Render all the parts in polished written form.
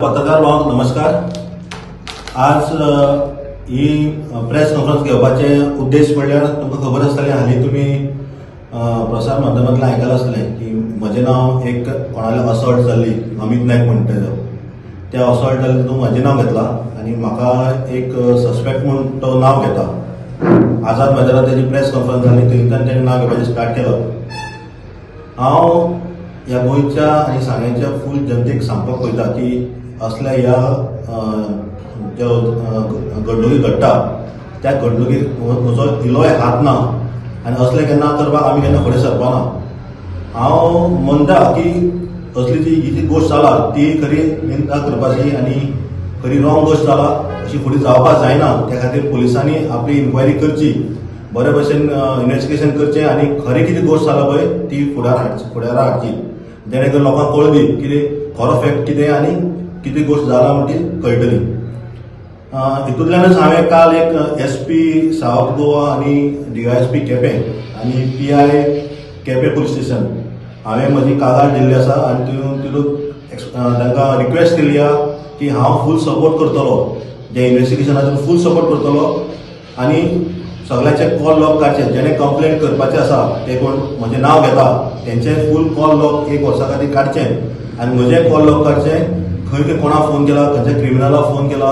पत्रकार भाव नमस्कार। आज ही प्रेस कॉन्फरन्स घेवपाचे उद्देश म्हणल्यार तुमकां खबर आसतलें, हालीं तुमी प्रसार माध्यमांतल्यान आयकलां आसतलें की म्हजें नांव एक कोणाले असॉल्ट जाल्ली अमित नायक म्हणटा त्या असॉल्ट जाल्ली तितून म्हजें नांव घेतलां आनी म्हाका एक सस्पेक्ट म्हणून तो नांव घेता। आझाद मैदानार तेजी प्रेस कॉन्फरन्स जाली, थंयच्यान तेणें नांव घेवपाचें स्टार्ट केलो। हांव ह्या गोंयच्या आनी सांग्याच्या फूल जनतेक सांगपाक पळयता की असल्या ह्या ज्यो घडणुकी घडटा त्या घडणुकीक म्हजो इलोय हात ना आनी असले केन्ना करपाक आमी केन्ना फुडें सरपाना। हांव म्हणटा की असली जी गोश्ट जाला ती खरी निंदा करपाची आनी खरी रॉंग गोश्ट जाला अशी फुडें जावपाक जायना। त्या खातीर पुलिसांनी आपली इन्क्वायरी करची, बरे भशेन इन्व्हेस्टिगेशन करचें आनी खरी कितें गोश्ट जाला पळय ती फुडारा हाडची, जेणे करून लोकांक कळुनी कितें खरो फॅक्ट कितें आनी कितें गोश्ट जाला म्हण ती कळटली। हितूंतल्यानच हांवें काल एक SP सावथ गोवा आनी DYSP केपें आनी PI केपें पुलीस स्टेशन हांवें म्हजी कागाळ दिल्ली आसा आनी तितून तांकां रिक्वेस्ट केल्ली आसा की हांव फूल सपोर्ट करतलो, जे इन्व्हेस्टिगेशनाचो फूल सपोर्ट करतलो आनी सगळ्याचे कॉल लॉग काडचे, जेणे कंप्लेंट करपाचें आसा ते कोण म्हजें नांव घेता तेंचे फूल कॉल लॉग 1 वर्सा खातीर काडचें आनी म्हजें कॉल लॉग काडचें। खंय कोणाक फोन केला, खंयच्या क्रिमिनलाक फोन केला,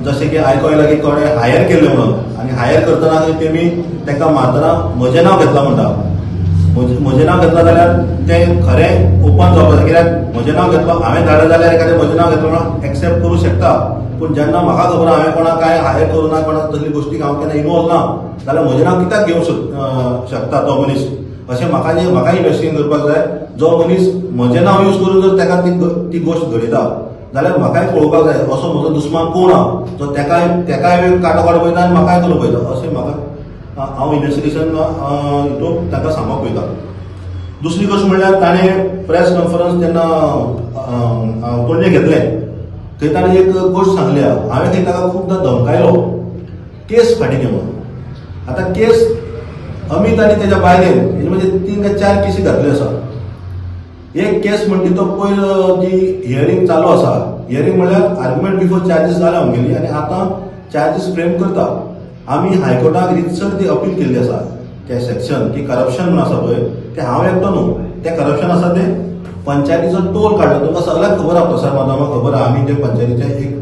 जशें की आयको येयला की कोणे हायर केल्ले म्हणून आनी हायर करतना तेमी तांकां मारतना म्हजें नांव घेतलां म्हणटा। म्हजें नांव घेतलां जाल्यार तें खरें ओपन जावपाक जाय, कित्याक म्हजें नांव घेतलो हांवें धाडलें जाल्यार एखादें म्हजें नांव घेतलो म्हणून एक्सेप्ट करूं शकता, पूण जेन्ना म्हाका खबर हांवें कोणाक काय हायर करूं ना, कोणाक तसली गोश्टीक हांव केन्ना इनवॉल्व ना जाल्यार म्हजें नांव कित्याक घेवंक शकता तो मनीस, अशें म्हाका इन्व्हेस्टिगेशन करपाक जाय। जो मनीस म्हजें नांव यूज करून जर ताका ती गोश्ट घडयता जाल्यार म्हाकाय पळोवपाक जाय असो म्हजो दुस्मान कोण आहा जो तेकाय काटो काडून पळयता आनी म्हाकाय करून पळयता, अशें म्हाका हांव इन्व्हेस्टिगेशन हितून ताका सांगपाक पळयता। दुसरी गोश्ट म्हणल्यार ताणें प्रेस कॉन्फरन्स जेन्ना पणजे घेतलें थंय ताणें एक गोश्ट सांगली आहा, हांवें थंय ताका खुबदां धमकायलो केस फाटीं घे म्हणून। आतां केस अमित आनी तेज्या बायलेन म्हणजे 3 काय 4 केसी घातल्यो आसा। एक केस म्हणटी तो पयलो जी हियरींग चालू आसा, हियरींग म्हणल्यार आर्ग्युमेंट बिफोर चार्जीस जाल्या आमगेली आनी आतां चार्जीस फ्रेम करता। आमी हायकोर्टाक रितसर ती अपील केल्ली आसा ते सेक्शन की करप्शन म्हणून आसा पळय ते हांव एकटो न्हू, तें करप्शन आसा तें पंचायतीचो टोल काडलो। तुमकां सगळ्यांक खबर आहा, प्रसार माध्यमांक खबर आहा, आमी ते पंचायतीचे एक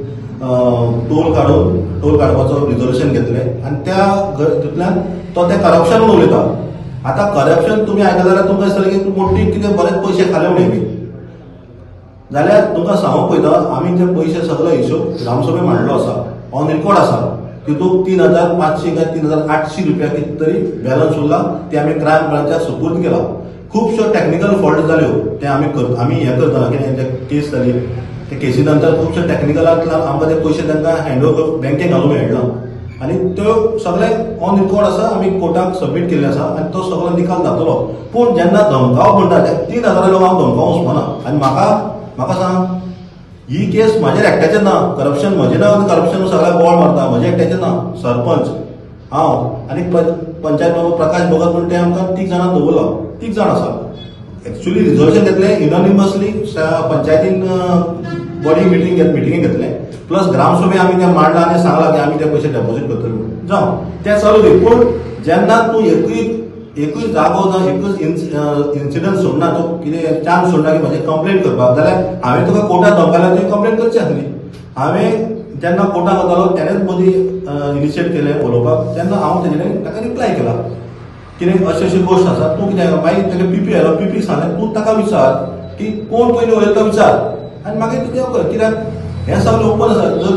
टोल काडपाचो रिजोल्युशन घेतलें आनी त्या तितूंतल्यान तो तें करप्शन म्हणून उलयता। आतां करप्शन तुमी आयकला जाल्यार तुमकां दिसतलें की मोठी कितें बरेच पयशे खाले म्हणून बी, जाल्यार तुमकां सांगूंक पळयता आमी ते पयशे सगळो हिशोब ग्रामसभेक मांडलो आसा, ऑन रेकॉर्ड आसा। तितूंत 3,500 काय 3,800 रुपया कितें तरी बॅलन्स उरला, ते आमी क्रायम ब्रांचाक सुपूर्द केला। खुबश्यो टॅक्निकल फॉल्ट जाल्यो ते आमी हें करतना कितें केस जाली ते केसी नंतर खुबश्यो टॅक्निकलांतल्यान आमकां ते पयशे तांकां हँड ओवर बँकेक घालूंक मेळना आनी त्यो सगळे ऑन रेकॉर्ड आसा, आमी कोर्टाक सबमीट केल्ले आसा आनी तो सगळो निकाल जातलो। पूण जेन्ना धमकावप म्हणटा त्या 3,000 लोक हांव धमकावंक वचपाना आनी म्हाका सांग ही केस म्हाजेर एकट्याचें ना, करप्शन म्हजें नांव करप्शन सगळ्याक बोवाळ मारता, म्हजें एकट्याचें ना। सरपंच हांव आनी पंचायत मेंबर प्रकाश भगत म्हणून ते आमकां 3 जाणां दवरला, 3 जाण आसा। एक्चुअली रिजोल्युशन घेतलें युनानिमसली पंचायतीन बॉडी मिटिंगेक घेतलें, प्लस ग्रामसभेक आमी तें मांडलां आनी सांगलां की आमी ते पयशे डेपॉझिट करतले म्हणून। जावं तें चालू दी, पूण जेन्ना तूं एकूय जागो ना एकूच इन्सिडंट सोडना, तूं कितें चान्स सोडना की म्हाजी कंप्लेंट करपाक, जाल्यार हांवें तुका कोर्टाक धमकायल्यार तुवें कंप्लेंट करची आसली। हांवें जेन्ना कोर्टाक वतालो तेणेंच मदीं इनिशिएट केलें उलोवपाक, तेन्ना हांव ताका रिप्लाय केला कितें अशी गोश्ट आसा, तूं कितें मागीर ताका PP आयलो, PP सांगलें तूं ताका विचार की कोण पयलीं उलयलो तो विचार आनी मागीर तूं देव कर, कित्याक हें सगळें ओपन आसा। जर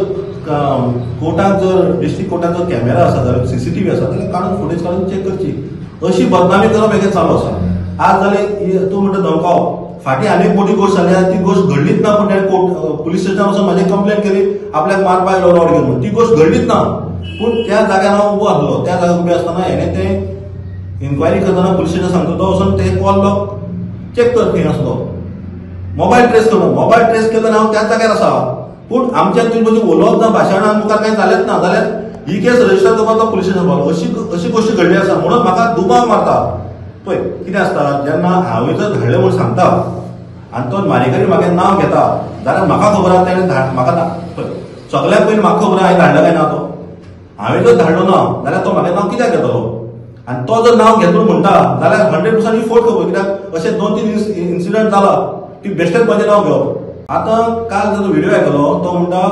कोर्टाक जर डिस्ट्रिक्ट कोर्टाक जर कॅमेरा आसा जाल्यार CCTV आसा जाल्यार काडून फुटेज काडून चॅक करची। अशी बदनामी करप हें चालू आसा। आज जाल्यार तूं म्हणटा धमकाव, फाटीं आनी एक मोठी गोश्ट जाली, ती गोश्ट घडलीच ना, पूण ताणें पुलीस स्टेशनार वचून म्हाजी कंप्लेंट केली आपल्याक मारपाक येयलो रॉड घेवन म्हणून, ती गोश्ट घडलीच ना। पूण त्या जाग्यार हांव उबो आसलो, त्या जाग्यार उबे आसतना हेणें तें इन्क्वायरी करतना पुलीस स्टेशन सांगता तो वचून ते कॉल लॉग चॅक कर खंय आसलो, मोबायल ट्रेस करता, मोबायल ट्रेस केल्यार हांव त्याच जाग्यार आसा। पूण आमच्या तुमी म्हणजे उलोवप ना, भाशणां मुखार कांय जालेंच ना, जाल्यार ही केस रजिस्टर करपाक तो पुलीस स्टेशन पावलो। अशी गोश्टी घडली आसा म्हणून म्हाका दुबाव मारता पळय। कितें आसता जेन्ना हांवें जर धाडलें म्हूण सांगता आनी तो मारेकरी म्हागे नांव घेता जाल्यार म्हाका खबर आहा तेणें म्हाका सगळ्यात पयलीं म्हाका खबर आहा हांवें धाडला काय ना तो हांवें जर धाडलो ना जाल्यार तो म्हागे नांव कित्याक घेतलो आनी तो जर नांव घेतलो म्हणटा जाल्यार 100% ही फोट खबर कित्याक अशें 2-3 इन्सिडंट जाला की बेश्टेच म्हजें नांव घेवप. आतां काल जो व्हिडिओ आयकलो तो म्हणटा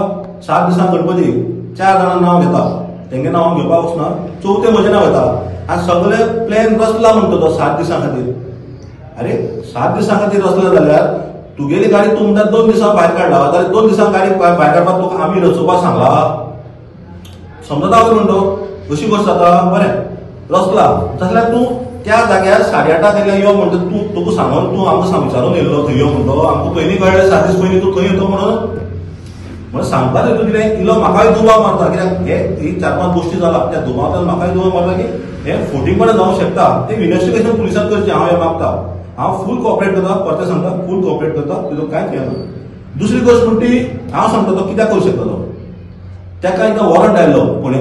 7 दिसांक गणपती 4 जाणां नांव घेता तेंगे नांव घेवपाक वचना चवथे म्हजें नांव येता आनी सगळे प्लॅन रचला म्हणटा तो 7 दिसां खातीर. अरे 7 दिसां खातीर रचला जाल्यार तुगेली गाडी तूं म्हणटा 2 दिसां भायर काडला जाल्यार 2 दिसां गाडी भायर काडपाक तुका आमी रचोवपाक सांगला समजता म्हणटो अशी गोश्ट जाता. बरें रचला जाल्यार तूं त्या जाग्यार 8:30 गेल्या यो म्हणटा तूं तुका सांगून तूं आमकां विचारून येयल्लो थंय यो म्हणटो आमकां पयलीं कळ्ळें 7 दीस पयलीं तूं थंय येतो म्हणून सांगपाक येतो कितें इल्लो म्हाकाय दुबाव मारता कित्याक हे 4-5 गोश्टी जाला त्या दुबावांतल्यान म्हाकाय दुबाव मारता की हे फोटींगपणां जावंक शकता ते इन्व्हेस्टिगेशन पुलिसांत करचें हांव हें मागता. हांव फूल कॉपरेट करता परते सांगता फूल कॉपरेट करता तितून कांयच हें ना. दुसरी गोश्ट म्हणटी हांव सांगता तो कित्याक करूं शकता तो ताका एकदां वॉरंट आयलो पुणे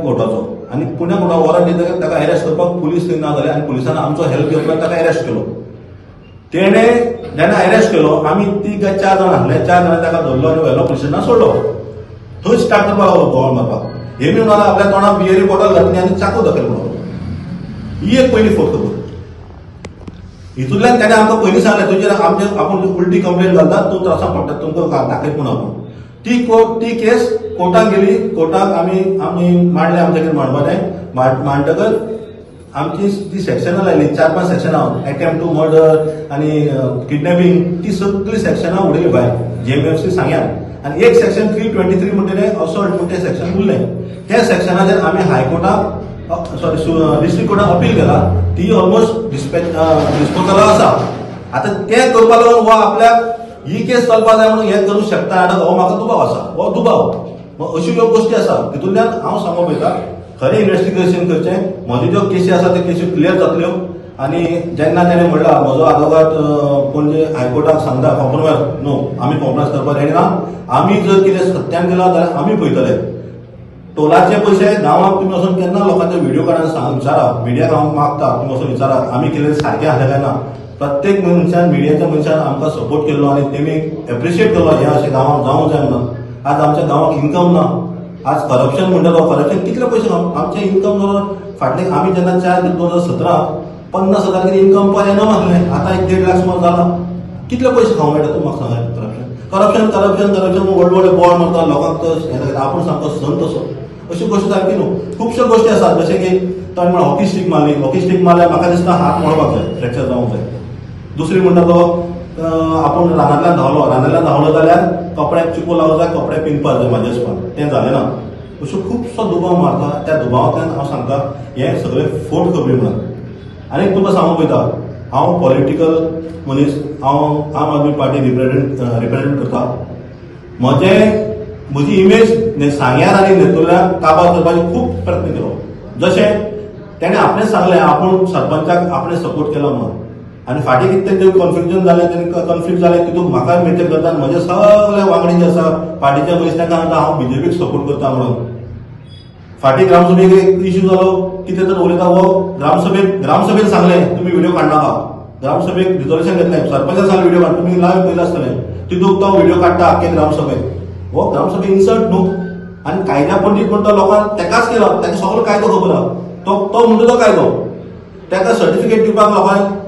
कोर्टाचो आनी पुण्या कोर्टान वॉरंट दिता ताका अरेस्ट करपाक पुलीस थंय ना जाले आनी पुलिसान आमचो हेल्प घेवपाक ताका अरेस्ट केलो. तेणें जेन्ना अरेस्ट केलो आमी 3 काय 4 जाण आसले 4 जाणां ताका धरलो आनी व्हेलो पुलीस स्टेशनार सोडलो. थंय स्टार्ट करपाक लागलो गोळ मारपाक हे बी म्हणून आपल्या तोंडाक बियरी बॉटल घातली आनी चाकू दाखयल म्हणून ही एक पयली फोट खबर. हितूंतल्यान ताणें आमकां पयलीं सांगलें तुजेर आमचे आपूण उलटी कंप्लेंट घालता तूं त्रासां पडटा तुमकां दाखयत म्हणून आपूण ती केस कोर्टाक गेली. कोर्टाक आमी मांडलें आमचे मांडपाचें मांडटकच आमची ती सेक्शनां लायली 4-5 सेक्शनां अटेम्प्ट टू मर्डर आनी किडनॅपिंग ती सगळी सेक्शनां उडयली भायर JMFC सांग्यार आनी एक सेक्शन 323 म्हणटलें असॉल्ट म्हणून तें सेक्शन उरलें. त्या सेक्शनाचेर आमी हायकोर्टाक डिस्ट्रिक्ट कोर्टाक अपील केला ती ऑलमोस्ट डिस्पोजला आसा. आतां तें करपाक लागून हो आपल्याक ही केस चलपा जाय म्हणून हें करूंक शकता आनी हो म्हाका दुबाव आसा हो दुबाव अश्यो ह्यो गोश्टी आसा तितूंतल्यान हांव सांगूंक पळयता खरें इन्व्हेस्टिगेशन करचें म्हज्यो ज्यो केसी आसा त्यो केसी क्लियर जातल्यो. आनी जेन्ना ताणें म्हणला म्हजो आदवोगाद पणजे हायकोर्टाक सांगता कॉम्प्रोमायज नो आमी कॉम्प्रोमायज करपाक रेडी ना आमी जर कितें सत्यान केला जाल्यार आमी पळयतले. टोलाचे पयशे गांवांत तुमी वचून केन्ना लोकांचे व्हिडिओ काडून विचारा मिडियाक हांव मागता तुमी वचून विचारा आमी केलें सारकें आसलें काय ना. प्रत्येक मनशान मिडियाच्या मनशान आमकां सपोर्ट केल्लो आनी तेमी एप्रिशिएट केलो हे अशें गांवांत जावंक जाय म्हणून. आज आमच्या गांवांक इन्कम ना आज करप्शन म्हणटा तो करप्शन कितले पयशे आमचे इन्कम जालो फाटले आमी जेन्ना 2017 50,000 कितें इन्कम पर एनम आसलें आतां 1.5 लाख सुमार जाला. कितले पयशे खावंक मेळटा तूं म्हाका सांग. करप्शन करप्शन करप्शन व्हड व्हडे बोर्ड मारता लोकांक हें आपूण सामको संत असो अशी गोश्ट सारकी न्हू. खुबश्यो गोश्टी आसात जशें की ताणें म्हणून हॉकी स्टीक मारल्यार म्हाका दिसता हात मोडपाक जाय फ्रॅक्चर जावंक जाय. दुसरी म्हणटा तो आपूण रानांतल्यान धांवलो जाल्यार कपड्याक चिको लागो जाय कपडे पिंजपाक जाय म्हाज्या हिसपान तें जालें ना. अश्यो खुबसो दुबाव मारता त्या दुबावांतल्यान हांव सांगता हे सगळे फोट खबरी म्हणून. आनी तुका सांगूंक पळयता हांव पॉलिटिकल मनीस हांव आम आदमी पार्टी रिप्रेझेंट करता. म्हजी इमेज सांग्यार आनी नेतुर्ल्याक काबार करपाचो खूब प्रयत्न केलो. जशें तेणें आपणें सांगलें आपूण सरपंचाक आपणें सपोर्ट केलो म्हणून आनी फाटीं कितें तें कन्फ्युजन जालें तें कन्फ्लिक्ट जालें तितूंत म्हाकाय मेटर करता आनी म्हजे सगळे वांगडी जे आसा पार्टीचे मनीस तांकां सांगता हांव BJPक सपोर्ट करता म्हणून. फाटीं ग्रामसभेक एक इश्यू जालो कितें तर उलयता हो ग्रामसभेक सांगलें तुमी व्हिडिओ काडनाका. ग्रामसभेक रिजोल्युशन घेतलें सरपंचाक सांगलें व्हिडिओ काड तुमी लायव्ह पयलें आसतलें तितूंत तो व्हिडिओ काडटा आख्खे ग्रामसभेक. हो ग्रामसभेक इन्सल्ट न्हू आनी कायद्या पंडीत म्हणटा लोकांक तेकाच केला ताका सगळो कायदो खबर आहा तो म्हणटा तो कायदो ताका सर्टिफिकेट दिवपाक लोकांक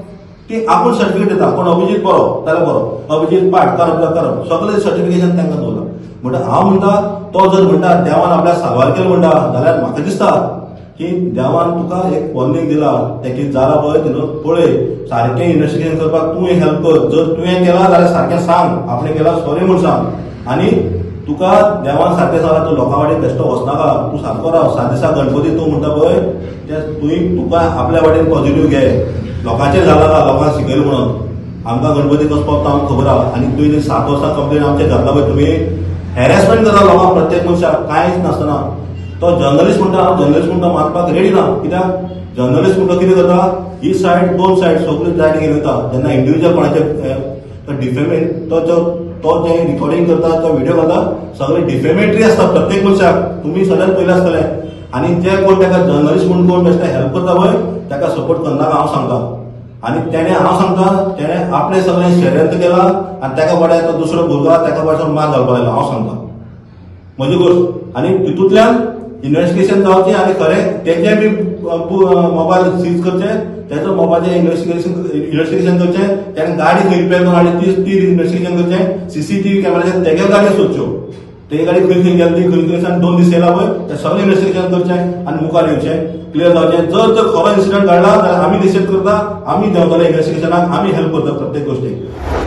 ती आपूण सर्टिफिकेट दिता कोण अभिजीत बरो जाल्यार बरो अभिजीत पाठ करप सगळें सर्टिफिकेशन तांकां दवरलां. म्हणटा हांव म्हणटा तो जर म्हणटा देवान आपल्याक सारवार केलो म्हणटा जाल्यार म्हाका दिसता की देवान तुका एक वॉर्निंग दिला तें कितें जाला पळय तितून पळय सारकें इन्व्हेस्टिगेशन करपाक तूं हेल्प कर. जर तुवें केलां जाल्यार सारकें सांग आपणें केलां सॉरी म्हूण सांग आनी तुका देवान सारकें सांगला तूं लोकां वाटेन बेश्टो वचनाका तूं सारको राव 7 दिसा गणपती तूं म्हणटा पळय तें तुका आपल्या वाटेन पॉझिटिव्ह घे. लोकांचें जाला ना लोकांक शिकयलें म्हणून आमकां गणपती कसो पडटा आमकां खबर आहा आनी तुवें 7 वर्सां कंप्लेन आमचें घातला पळय तुमी हॅरेसमेंट करता लोकांक प्रत्येक मनशाक कांयच नासतना. तो जर्नलिस्ट म्हणटा हांव जर्नलिस्ट म्हणटा मारपाक रेडी ना कित्याक जर्नलिस्ट म्हणटा कितें करता ही सायड 2 सायड सगळी सायड घेवन वयता जेन्ना इंडिव्हिज्युअल कोणाचे डिफेमेट तो जे रिकॉर्डिंग करता तो व्हिडिओ घालता सगळें डिफेमेटरी आसता प्रत्येक मनशाक तुमी सगळ्यात पयलें आसतलें आनी जे कोण ताका जर्नलिस्ट म्हणून कोण बेश्टे हेल्प करता पळय ताका सपोर्ट करनाका हांव सांगता. आणि त्याने हांव सांगता त्याने आपले सगळें षडयंत्र केला आणि ताका बडे तो दुसरो भुरगो ताका पासून मार घालपाक लागलो हांव सांगता म्हजी गोष्ट आणि तितूंतल्यान इन्व्हेस्टिगेशन जावचें आणि खरें तेजे बी मोबायल सीज करचे त्याचं मोबाईलचे इन्व्हेस्टिगेशन करचें त्याने गाडी खंय रिपेर करून हाडली ती इन्व्हेस्टिगेशन करचें सीसीटीव्ही कॅमेराचेर तेगे गाडी सोदच्यो तेगे गाडी खंय खंय गेली खंय खंयच्यान 2 दीस येयला पळय तें सगळें इन्व्हेस्टिगेशन करचें आणि मुखार येवचें क्लियर जावचें जर तर खरो इन्सिडंट घडला जाल्यार आमी निशेध करता आमी देंवतले इन्व्हेस्टिगेशनाक आमी हेल्प करता प्रत्येक गोष्टीक